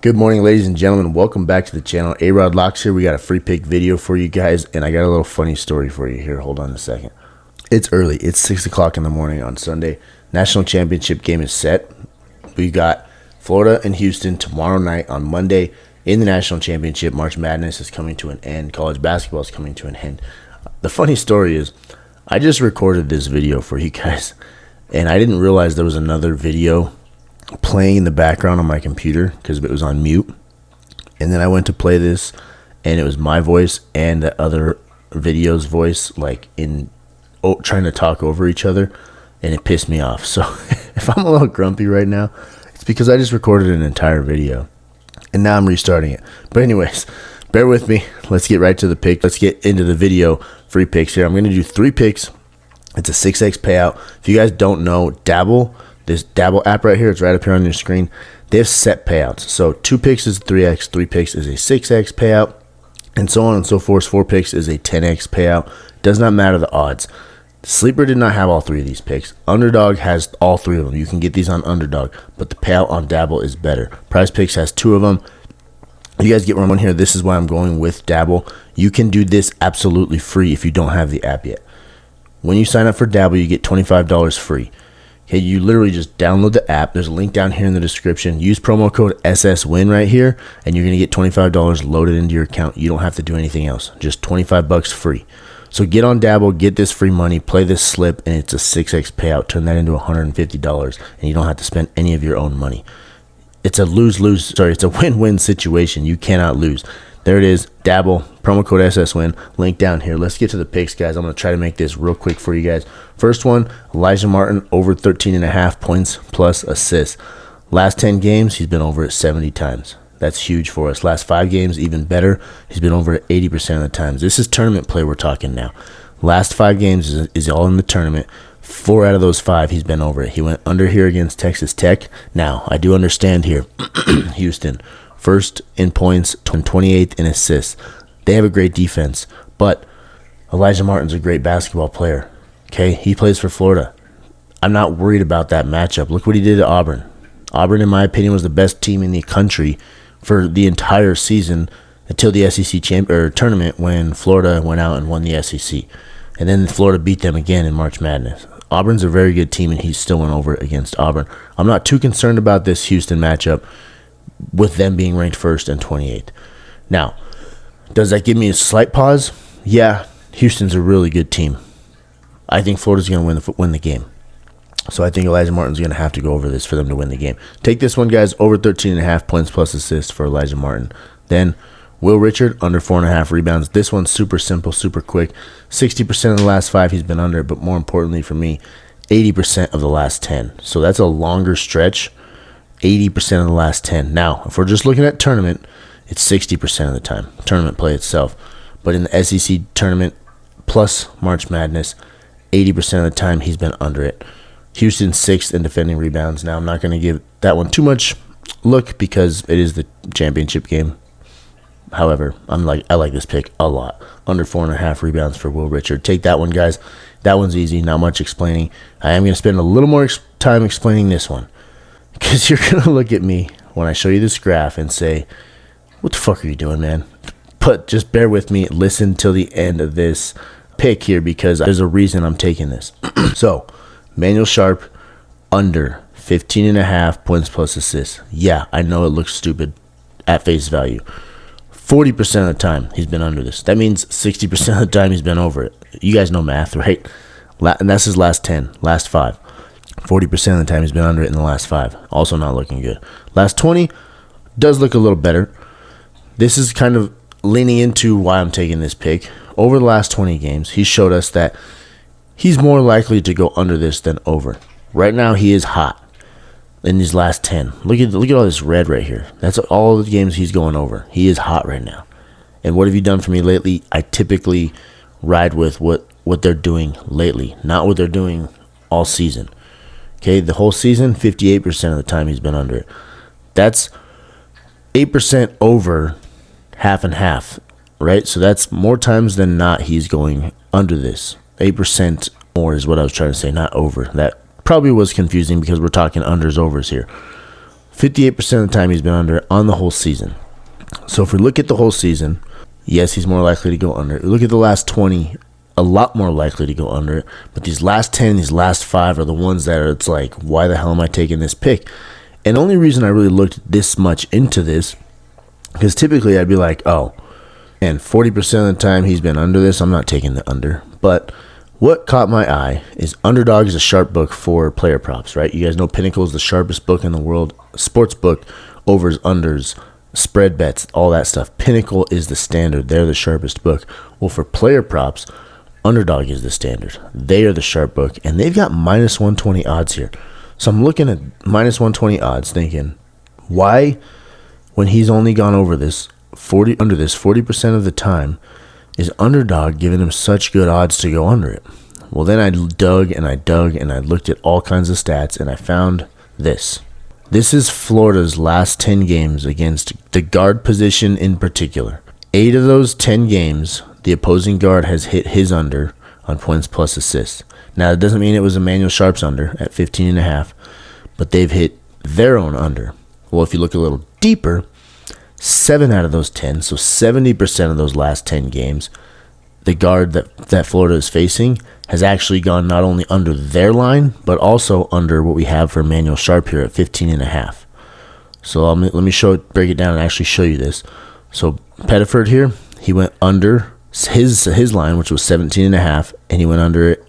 Good morning, ladies and gentlemen. Welcome back to the channel. AROD Locks here. We got a free pick video for you guys, and I got a little funny story for you here. Hold on a second. It's early. It's 6 o'clock in the morning on Sunday. National championship game is set. We got Florida and Houston tomorrow night on Monday in the national championship. March Madness is coming to an end. College basketball is coming to an end. The funny story is I just recorded this video for you guys, and I didn't realize there was another video playing in the background on my computer because it was on mute. And then I went to play this, and it was my voice and the other video's voice, like trying to talk over each other, and it pissed me off. So if I'm a little grumpy right now, it's because I just recorded an entire video and now I'm restarting it. But anyways, bear with me. Let's get right to the pick. Let's get into the video. Free picks here. I'm going to do 3 picks. It's a 6x payout. If you guys don't know, Dabble, this Dabble app right here, it's right up here on your screen. They have set payouts. So 2 picks is 3x, 3 picks is a 6x payout, and so on and so forth. 4 picks is a 10x payout. Does not matter the odds. Sleeper did not have all 3 of these picks. Underdog has all 3 of them. You can get these on Underdog, but the payout on Dabble is better. Prizepicks has 2 of them. You guys get one here. This is why I'm going with Dabble. You can do this absolutely free if you don't have the app yet. When you sign up for Dabble, you get $25 free. Okay, you literally just download the app. There's a link down here in the description. Use promo code SSWIN right here, and you're going to get $25 loaded into your account. You don't have to do anything else. Just $25 free. So get on Dabble, get this free money, play this slip, and it's a 6x payout. Turn that into $150, and you don't have to spend any of your own money. It's a it's a win-win situation. You cannot lose. There it is, Dabble, promo code SSWIN, link down here. Let's get to the picks, guys. I'm going to try to make this real quick for you guys. First one, Elijah Martin, over 13.5 points plus assists. Last 10 games, he's been over it 70 times. That's huge for us. Last 5 games, even better. He's been over it 80% of the times. This is tournament play we're talking now. Last 5 games is all in the tournament. 4 out of those 5, he's been over it. He went under here against Texas Tech. Now, I do understand here, Houston, first in points and 28th in assists. They have a great defense, but Elijah Martin's a great basketball player. Okay, he plays for Florida. I'm not worried about that matchup. Look what he did at Auburn. Auburn, in my opinion, was the best team in the country for the entire season until the SEC tournament when Florida went out and won the SEC. And then Florida beat them again in March Madness. Auburn's a very good team, and he still went over against Auburn. I'm not too concerned about this Houston matchup with them being ranked 1st and 28th. Now, does that give me a slight pause? Yeah, Houston's a really good team. I think Florida's going to win the game. So I think Elijah Martin's going to have to go over this for them to win the game. Take this one, guys, over 13.5 points plus assists for Elijah Martin. Then Will Richard, under 4.5 rebounds. This one's super simple, super quick. 60% of the last 5 he's been under, but more importantly for me, 80% of the last 10. So that's a longer stretch, 80% of the last 10. Now, if we're just looking at tournament, it's 60% of the time, tournament play itself. But in the SEC tournament plus March Madness, 80% of the time he's been under it. Houston's 6th in defending rebounds. Now, I'm not going to give that one too much look because it is the championship game. However, I like this pick a lot. Under 4.5 rebounds for Will Richard. Take that one, guys. That one's easy. Not much explaining. I am going to spend a little more time explaining this one because you're going to look at me when I show you this graph and say, what the fuck are you doing, man? But just bear with me. Listen till the end of this pick here because there's a reason I'm taking this. So, Manuel Sharp, under 15.5 points plus assists. Yeah, I know it looks stupid at face value. 40% of the time he's been under this. That means 60% of the time he's been over it. You guys know math, right? And that's his last 10, last 5. 40% of the time he's been under it in the last 5. Also not looking good. Last 20 does look a little better. This is kind of leaning into why I'm taking this pick. Over the last 20 games, he showed us that he's more likely to go under this than over. Right now, he is hot in these last 10. Look at all this red right here. That's all the games he's going over. He is hot right now. And what have you done for me lately? I typically ride with what they're doing lately, not what they're doing all season. Okay, the whole season, 58% of the time he's been under it. That's 8% over half and half, right? So that's more times than not he's going under this. 8% more is what I was trying to say, not over. That probably was confusing because we're talking unders, overs here. 58% of the time he's been under on the whole season. So if we look at the whole season, yes, he's more likely to go under. If we look at the last 20, a lot more likely to go under it. But these last 10, these last 5 are the ones that it's like, why the hell am I taking this pick? And the only reason I really looked this much into this, because typically I'd be like, oh, and 40% of the time he's been under this, I'm not taking the under. But what caught my eye is Underdog is a sharp book for player props, right? You guys know Pinnacle is the sharpest book in the world. Sports book, overs, unders, spread bets, all that stuff. Pinnacle is the standard. They're the sharpest book. Well, for player props, Underdog is the standard. They are the sharp book, and they've got minus 120 odds here. So I'm looking at minus 120 odds thinking, why, when he's only gone over this, 40% of the time, is Underdog giving him such good odds to go under it? Well, then I dug and I looked at all kinds of stats, and I found this. This is Florida's last 10 games against the guard position in particular. 8 of those 10 games, the opposing guard has hit his under on points plus assists. Now, that doesn't mean it was Emmanuel Sharp's under at 15.5, but they've hit their own under. Well, if you look a little deeper, 7 out of those 10, so 70% of those last 10 games, the guard that Florida is facing has actually gone not only under their line, but also under what we have for Emmanuel Sharp here at 15.5. So let me break it down and actually show you this. So Pettiford here, he went under his line, which was 17.5, and he went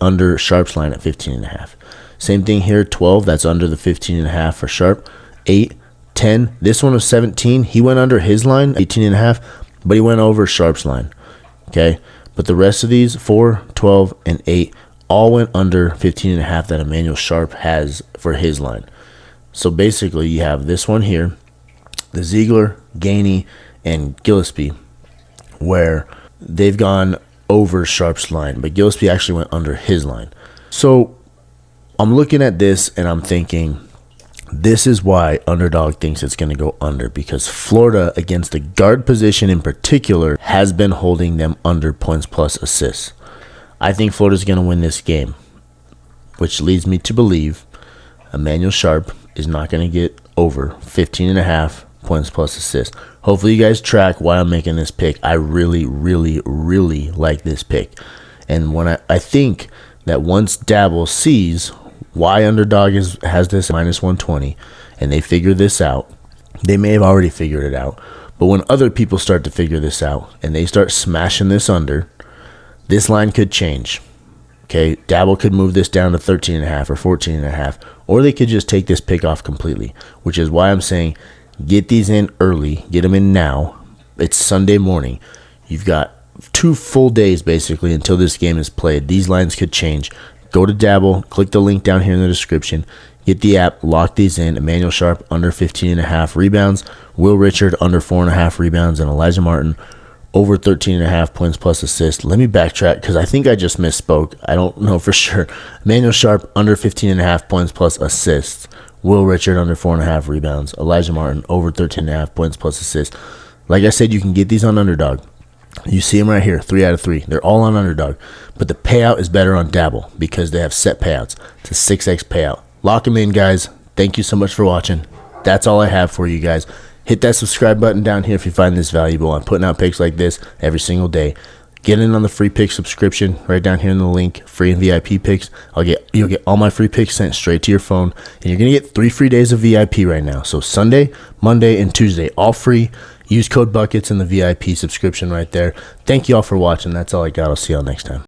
under Sharp's line at 15.5. Same thing here, 12, that's under the 15.5 for Sharp. 8, 10, this one was 17. He went under his line, 18.5, but he went over Sharp's line. Okay, but the rest of these, 4, 12, and 8, all went under 15.5 that Emmanuel Sharp has for his line. So basically, you have this one here, the Ziegler, Gainey, and Gillespie, where they've gone over Sharp's line, but Gillespie actually went under his line. So I'm looking at this and I'm thinking, this is why Underdog thinks it's going to go under, because Florida, against the guard position in particular, has been holding them under points plus assists. I think Florida's going to win this game, which leads me to believe Emmanuel Sharp is not going to get over 15.5 points plus assists. Hopefully you guys track why I'm making this pick. I really, really, really like this pick. And when I think that once Dabble sees why Underdog has this minus 120, and they figure this out, they may have already figured it out, but when other people start to figure this out and they start smashing this under, this line could change. Okay, Dabble could move this down to 13.5 or 14.5, or they could just take this pick off completely, which is why I'm saying get these in early, get them in now. It's Sunday morning. You've got 2 full days basically until this game is played. These lines could change. Go to Dabble, click the link down here in the description, get the app, lock these in. Emmanuel Sharp under 15.5 rebounds, Will Richard under 4.5 rebounds, and Elijah Martin over 13.5 points plus assists. Let me backtrack because I think I just misspoke. I don't know for sure. Emmanuel Sharp under 15.5 points plus assists, Will Richard under 4.5 rebounds, Elijah Martin over 13.5 points plus assists. Like I said, you can get these on Underdog. You see them right here, 3 out of 3. They're all on Underdog. But the payout is better on Dabble because they have set payouts. It's a 6x payout. Lock them in, guys. Thank you so much for watching. That's all I have for you guys. Hit that subscribe button down here if you find this valuable. I'm putting out picks like this every single day. Get in on the free pick subscription right down here in the link. Free and VIP picks. You'll get all my free picks sent straight to your phone. And you're going to get 3 free days of VIP right now. So Sunday, Monday, and Tuesday, all free. Use code BUCKETS in the VIP subscription right there. Thank you all for watching. That's all I got. I'll see y'all next time.